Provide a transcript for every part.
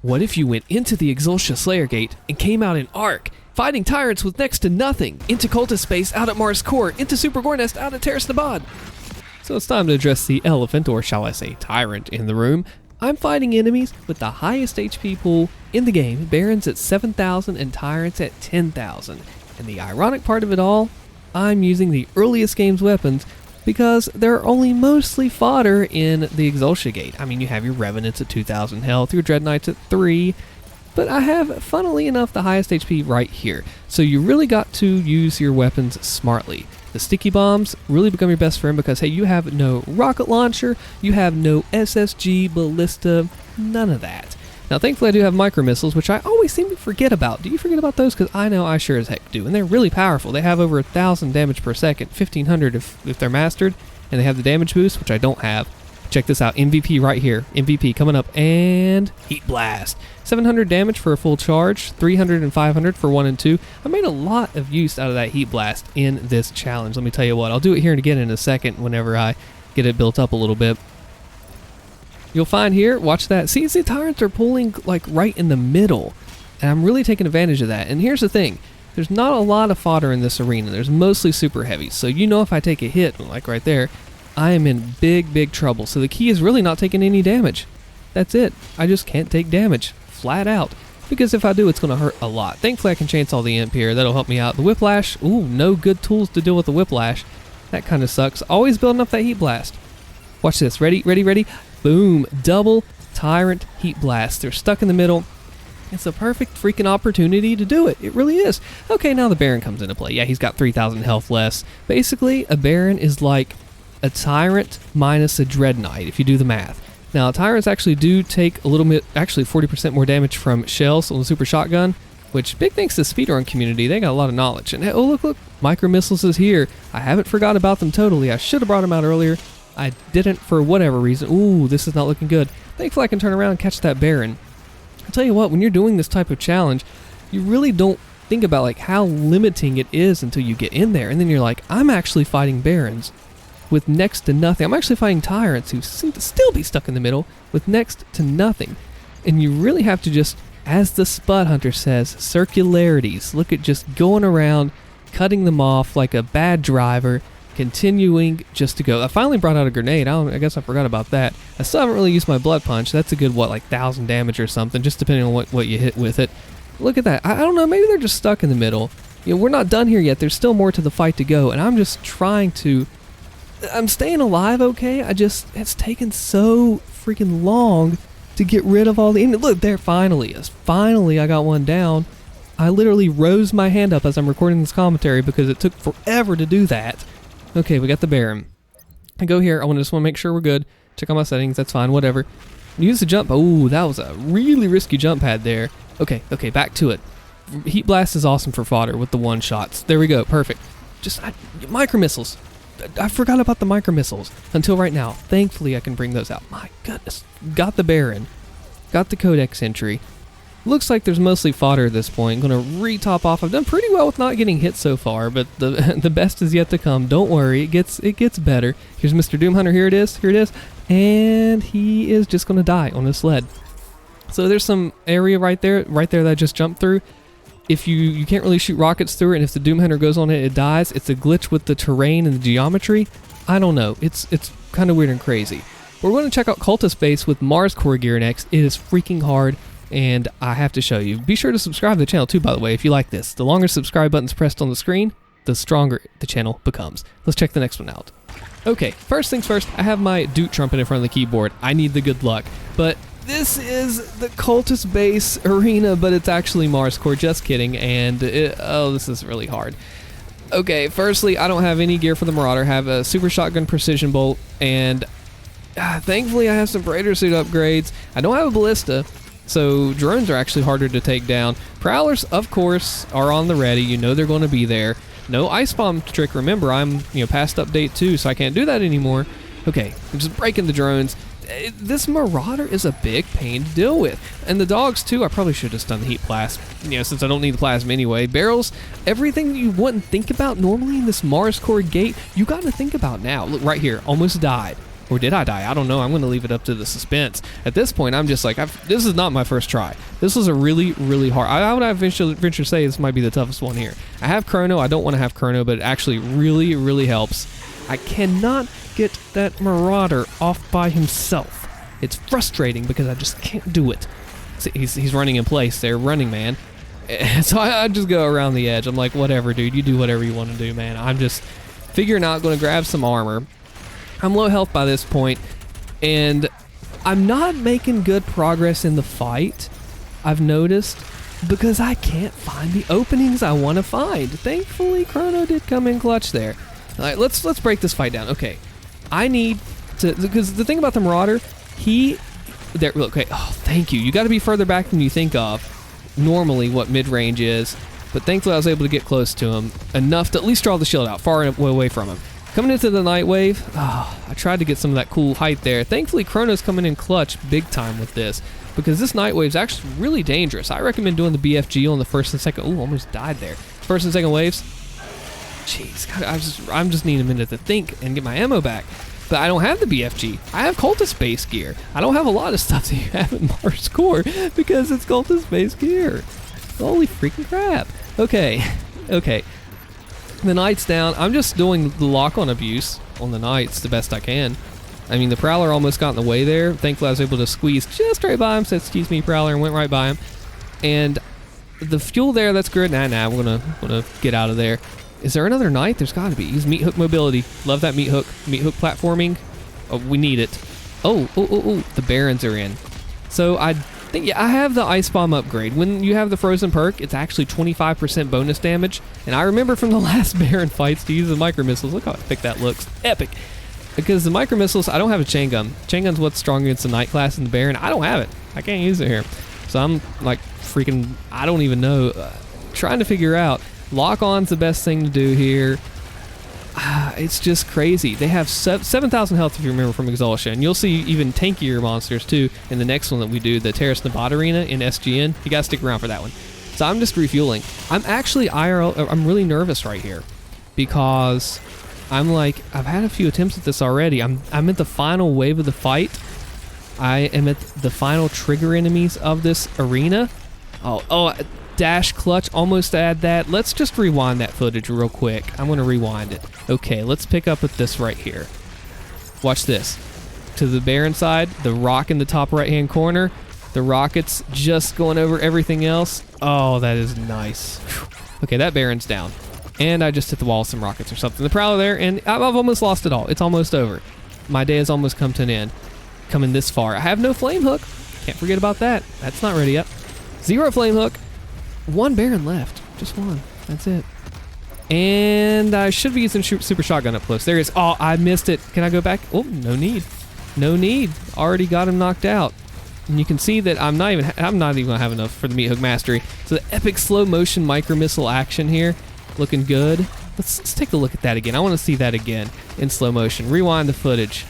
What if you went into the Exultia Slayer Gate and came out in Arc, fighting Tyrants with next to nothing, into Cultist Base out at Mars Core, into Super Gore Nest out at Taras Nabad? So it's time to address the elephant, or shall I say tyrant, in the room. I'm fighting enemies with the highest HP pool in the game, Barons at 7,000 and Tyrants at 10,000. And the ironic part of it all, I'm using the earliest game's weapons because they're only mostly fodder in the Exultia Gate. I mean, you have your Revenants at 2,000 health, your Dread Knights at 3, but I have, funnily enough, the highest HP right here. So you really got to use your weapons smartly. The sticky bombs really become your best friend because, hey, you have no rocket launcher, you have no SSG, Ballista, none of that. Now, thankfully, I do have micro missiles, which I always seem to forget about. Do you forget about those? Because I know I sure as heck do. And they're really powerful. They have over 1,000 damage per second, 1,500 if they're mastered. And they have the damage boost, which I don't have. Check this out. MVP right here. MVP coming up. And Heat Blast. 700 damage for a full charge. 300 and 500 for 1 and 2. I made a lot of use out of that Heat Blast in this challenge. Let me tell you what. I'll do it here and again in a second whenever I get it built up a little bit. You'll find here, watch that. See, the Tyrants are pulling like right in the middle. And I'm really taking advantage of that. And here's the thing. There's not a lot of fodder in this arena. There's mostly super heavy. So you know if I take a hit, like right there, I am in big, big trouble. So the key is really not taking any damage. That's it. I just can't take damage. Flat out. Because if I do, it's going to hurt a lot. Thankfully, I can chainsaw the imp here. That'll help me out. The whiplash, ooh, no good tools to deal with the whiplash. That kind of sucks. Always building up that heat blast. Watch this. Ready, ready, ready. Boom. Double Tyrant Heat Blast. They're stuck in the middle. It's a perfect freaking opportunity to do it. It really is. Okay, now the Baron comes into play. Yeah, he's got 3,000 health less. Basically, a Baron is like a Tyrant minus a Dread Knight, if you do the math. Now, Tyrants actually do take a little bit, actually 40% more damage from shells on the Super Shotgun, which, big thanks to the speedrun community, they got a lot of knowledge. And oh, look, Micro Missiles is here. I haven't forgot about them totally. I should have brought them out earlier. I didn't for whatever reason. Ooh, this is not looking good. Thankfully, I can turn around and catch that Baron. I'll tell you what, when you're doing this type of challenge, you really don't think about like how limiting it is until you get in there. And then you're like, I'm actually fighting Barons with next to nothing. I'm actually fighting Tyrants who seem to still be stuck in the middle with next to nothing. And you really have to just, as the Spud Hunter says, circularities. Look at just going around, cutting them off like a bad driver, continuing just to go. I finally brought out a grenade. I guess I forgot about that. I still haven't really used my blood punch. That's a good, what, like 1,000 damage or something, just depending on what you hit with it. Look at that. I don't know, maybe they're just stuck in the middle. You know, we're not done here yet. There's still more to the fight to go, and I'm just trying to... I'm staying alive, okay? It's taken so freaking long to get rid of all the... Look, there finally is. Finally, I got one down. I literally rose my hand up as I'm recording this commentary because it took forever to do that. Okay, we got the Baron. I go here. I just want to make sure we're good. Check on my settings. That's fine. Whatever. Use the jump. Oh, that was a really risky jump pad there. Okay, back to it. Heat Blast is awesome for fodder with the one-shots. There we go. Perfect. Just micro missiles. I forgot about the micro missiles until right now. Thankfully, I can bring those out. My goodness. Got the Baron. Got the Codex entry. Looks like there's mostly fodder at this point. I'm going to re-top off. I've done pretty well with not getting hit so far, but the best is yet to come. Don't worry. It gets better. Here's Mr. Doomhunter. Here it is. And he is just going to die on his sled. So there's some area right there that I just jumped through. If you can't really shoot rockets through it, and if the Doomhunter goes on it, it dies. It's a glitch with the terrain and the geometry. I don't know. It's kind of weird and crazy. We're going to check out Cultist Base with Mars Core gear next. It is freaking hard, and I have to show you. Be sure to subscribe to the channel too, by the way, if you like this. The longer subscribe button's pressed on the screen, the stronger the channel becomes. Let's check the next one out. Okay, first things first, I have my Doot trumpet in front of the keyboard. I need the good luck, but this is the Cultist Base arena, but it's actually Mars Core, just kidding, and this is really hard. Okay, firstly, I don't have any gear for the Marauder. I have a Super Shotgun Precision Bolt, and thankfully I have some Predator Suit upgrades. I don't have a Ballista, so drones are actually harder to take down. Prowlers, of course, are on the ready. You know they're going to be there. No Ice Bomb trick. Remember, I'm past update 2, so I can't do that anymore. Okay, I'm just breaking the drones. This Marauder is a big pain to deal with. And the dogs, too. I probably should have just done the Heat Blast, since I don't need the plasma anyway. Barrels, everything you wouldn't think about normally in this Mars Core gate, you got to think about now. Look, right here, almost died. Or did I die? I don't know. I'm going to leave it up to the suspense. At this point, I'm just like, this is not my first try. This was a really, really hard. I would venture to say this might be the toughest one here. I have chrono. I don't want to have chrono, but it actually really, really helps. I cannot get that marauder off by himself. It's frustrating because I just can't do it. See, he's running in place there, running man. So I just go around the edge. I'm like, whatever, dude. You do whatever you want to do, man. I'm just figuring out, going to grab some armor. I'm low health by this point, and I'm not making good progress in the fight, I've noticed, because I can't find the openings I want to find. Thankfully, Chrono did come in clutch there. All right, let's break this fight down. Okay, I need to, because the thing about the Marauder, okay, oh, thank you. You got to be further back than you think of normally what mid-range is, but thankfully I was able to get close to him enough to at least draw the shield out, far away from him. Coming into the Night Wave, I tried to get some of that cool height there. Thankfully, Chrono's coming in clutch big time with this, because this Night Wave's actually really dangerous. I recommend doing the BFG on the first and second. Ooh, almost died there. First and second waves. Jeez, God, I'm just needing a minute to think and get my ammo back. But I don't have the BFG. I have Cultist Base Gear. I don't have a lot of stuff that you have in Mars Core because it's Cultist Base Gear. Holy freaking crap. Okay. The Knight's down. I'm just doing the lock-on abuse on the Knights the best I can. I mean, the Prowler almost got in the way there. Thankfully, I was able to squeeze just right by him, said, excuse me, Prowler, and went right by him. And the fuel there, that's good. Nah, we're gonna get out of there. Is there another Knight? There's gotta be. Use meat hook mobility. Love that meat hook platforming. Oh, we need it. Oh, the Barons are in. So I think, yeah, I have the Ice Bomb upgrade. When you have the Frozen perk, it's actually 25% bonus damage. And I remember from the last Baron fights to use the micro missiles. Look how epic that looks. Epic. Because the micro missiles, I don't have a chain gun. Chain gun's what's strong against the Knight class and the Baron. I don't have it. I can't use it here. So I'm like freaking, I don't even know. Trying to figure out. Lock-on's the best thing to do here. It's just crazy. They have 7,000 health if you remember from Exultia, and you'll see even tankier monsters too in the next one that we do, the Taras Nabad arena in SGN. You gotta stick around for that one. So I'm just refueling. I'm actually I'm really nervous right here because I'm like, I've had a few attempts at this already. I'm at the final wave of the fight. I am at the final trigger enemies of this arena. Oh. Dash clutch, almost add that. Let's just rewind that footage real quick. I'm gonna rewind it. Okay, let's pick up with this right here. Watch this. To the Baron side, the rock in the top right hand corner, the rockets just going over everything else. Oh, that is nice. Okay, that Baron's down. And I just hit the wall with some rockets or something. The Prowler there, and I've almost lost it all. It's almost over. My day has almost come to an end. Coming this far. I have no flame hook. Can't forget about that. That's not ready yet. 0 flame hook. 1 Baron left. Just 1. That's it. And I should be using super shotgun up close. There it is. Oh, I missed it. Can I go back? Oh, no need. No need. Already got him knocked out. And you can see that I'm not even gonna have enough for the meat hook mastery. So the epic slow motion micro missile action here, looking good. Let's take a look at that again. I want to see that again in slow motion. Rewind the footage.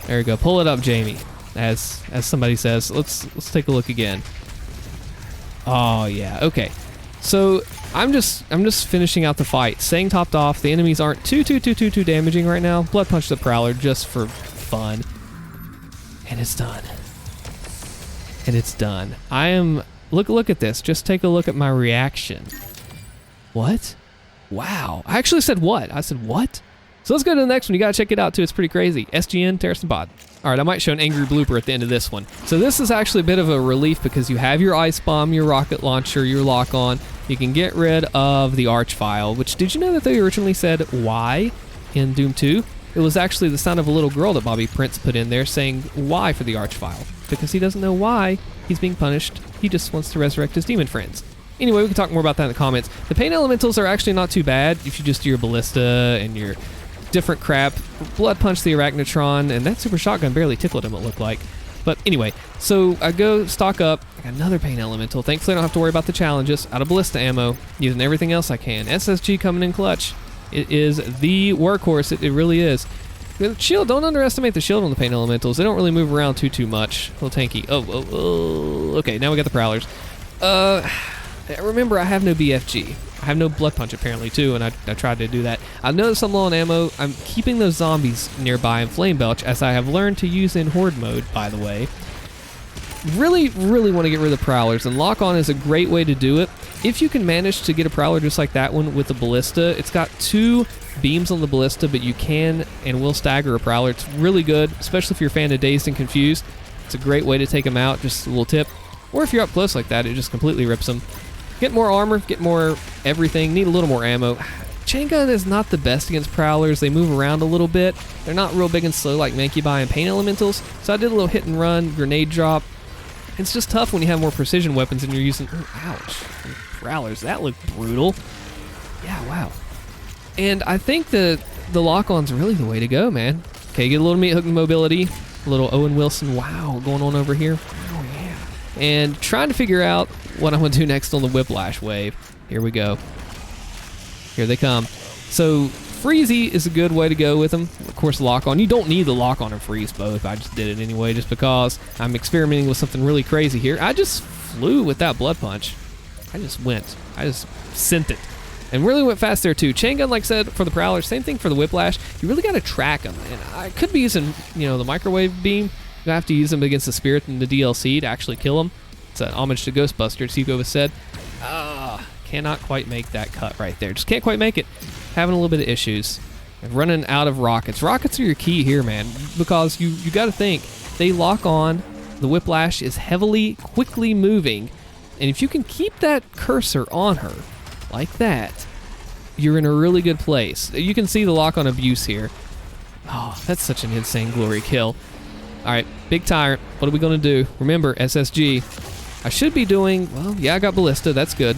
There we go. Pull it up, Jamie. As somebody says. Let's take a look again. Oh yeah, okay. So I'm just finishing out the fight. Staying topped off. The enemies aren't too damaging right now. Blood punch the Prowler just for fun. And it's done. And it's done. I am look at this. Just take a look at my reaction. What? Wow. I actually said what? I said what? So let's go to the next one. You gotta check it out too. It's pretty crazy. SGN, Taras Nabad. Alright, I might show an angry blooper at the end of this one. So this is actually a bit of a relief because you have your Ice Bomb, your Rocket Launcher, your Lock-On. You can get rid of the Archvile, which did you know that they originally said why in Doom 2? It was actually the sound of a little girl that Bobby Prince put in there saying why for the Archvile. Because he doesn't know why he's being punished. He just wants to resurrect his demon friends. Anyway, we can talk more about that in the comments. The Pain Elementals are actually not too bad if you just do your Ballista and your different crap. Blood punch the Arachnotron, and that super shotgun barely tickled him, it looked like. But anyway, so I go stock up. I got another Pain Elemental. Thankfully, I don't have to worry about the challenges. Out of Ballista ammo, using everything else I can. SSG coming in clutch. It is the workhorse. It really is. The shield, don't underestimate the shield on the Pain Elementals. They don't really move around too much. A little tanky. Oh. Okay, now we got the Prowlers. Remember, I have no BFG. I have no blood punch apparently too, and I tried to do that. I noticed I'm low on ammo. I'm keeping those zombies nearby in Flame Belch, as I have learned to use in Horde mode, by the way. Really want to get rid of the Prowlers, and Lock On is a great way to do it. If you can manage to get a Prowler just like that one with the Ballista, it's got 2 beams on the Ballista, but you can and will stagger a Prowler. It's really good, especially if you're a fan of Dazed and Confused. It's a great way to take them out, just a little tip. Or if you're up close like that, it just completely rips them. Get more armor, get more everything, need a little more ammo. Chain Gun is not the best against Prowlers. They move around a little bit. They're not real big and slow like Mancubi and Pain Elementals, so I did a little hit and run, grenade drop. It's just tough when you have more precision weapons and you're using... Oh, ouch. Prowlers, that looked brutal. Yeah, wow. And I think the lock-on's really the way to go, man. Okay, get a little meat hook mobility, a little Owen Wilson wow going on over here. Oh, yeah. And trying to figure out what I'm going to do next on the Whiplash wave. Here we go. Here they come. So Freezy is a good way to go with them. Of course, lock on. You don't need the lock on and freeze both. I just did it anyway just because I'm experimenting with something really crazy here. I just flew with that blood punch. I just sent it. And really went fast there too. Chain Gun, like I said, for the Prowler, same thing for the Whiplash. You really got to track them. And I could be using, the microwave beam. You have to use them against the Spirit and the DLC to actually kill them. It's an homage to Ghostbusters, Hugo has said. Cannot quite make that cut right there. Just can't quite make it. Having a little bit of issues. And running out of rockets. Rockets are your key here, man, because you got to think. They lock on. The Whiplash is quickly moving. And if you can keep that cursor on her like that, you're in a really good place. You can see the lock on abuse here. Oh, that's such an insane glory kill. All right, big Tyrant. What are we going to do? Remember, SSG. I should be doing, well, yeah, I got Ballista. That's good.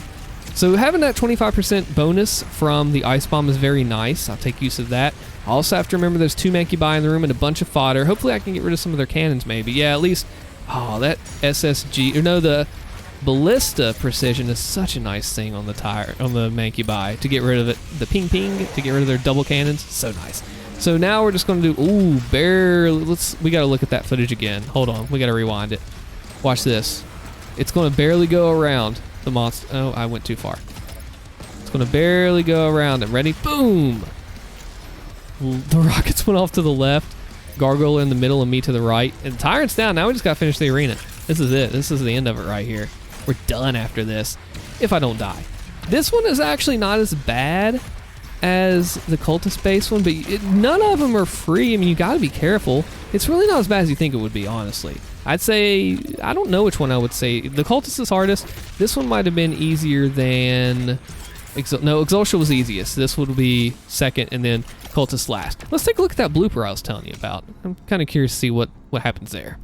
So having that 25% bonus from the Ice Bomb is very nice. I'll take use of that. I also have to remember there's 2 Mancubi in the room and a bunch of fodder. Hopefully I can get rid of some of their cannons maybe. Yeah, at least, that SSG, the Ballista precision is such a nice thing on the Mancubi to get rid of it. The ping to get rid of their double cannons, so nice. So now we're just going to do, barely, we got to look at that footage again. Hold on, we got to rewind it. Watch this. It's going to barely go around the monster. Oh, I went too far. It's going to barely go around it. Ready? Boom! The rockets went off to the left. Gargoyle in the middle and me to the right. And Tyrant's down. Now we just got to finish the arena. This is it. This is the end of it right here. We're done after this, if I don't die. This one is actually not as bad as the Cultist Base one, but none of them are free. I mean, you got to be careful. It's really not as bad as you think it would be, honestly. I'd say, I don't know which one I would say. The Cultist is hardest. This one might have been easier than... No, Exultia was easiest. This would be second, and then Cultist last. Let's take a look at that blooper I was telling you about. I'm kind of curious to see what happens there.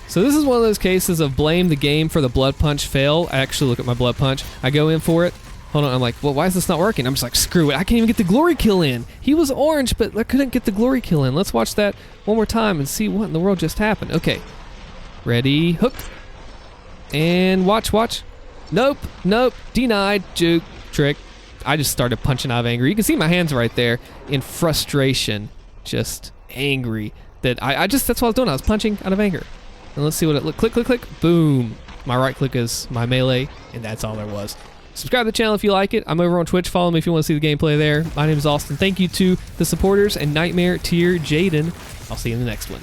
So this is one of those cases of blame the game for the blood punch fail. I actually look at my blood punch. I go in for it. Hold on, I'm like, well, why is this not working? I'm just like, screw it. I can't even get the glory kill in. He was orange, but I couldn't get the glory kill in. Let's watch that one more time and see what in the world just happened. Okay. Ready, hook. And watch. Nope. Denied. Juke. Trick. I just started punching out of anger. You can see my hands right there in frustration. Just angry. That that's what I was doing. I was punching out of anger. And let's see what it looked. Click. Boom. My right click is my melee, and that's all there was. Subscribe to the channel if you like it. I'm over on Twitch. Follow me if you want to see the gameplay there. My name is Allstin. Thank you to the supporters and Nightmare Tier Jaden. I'll see you in the next one.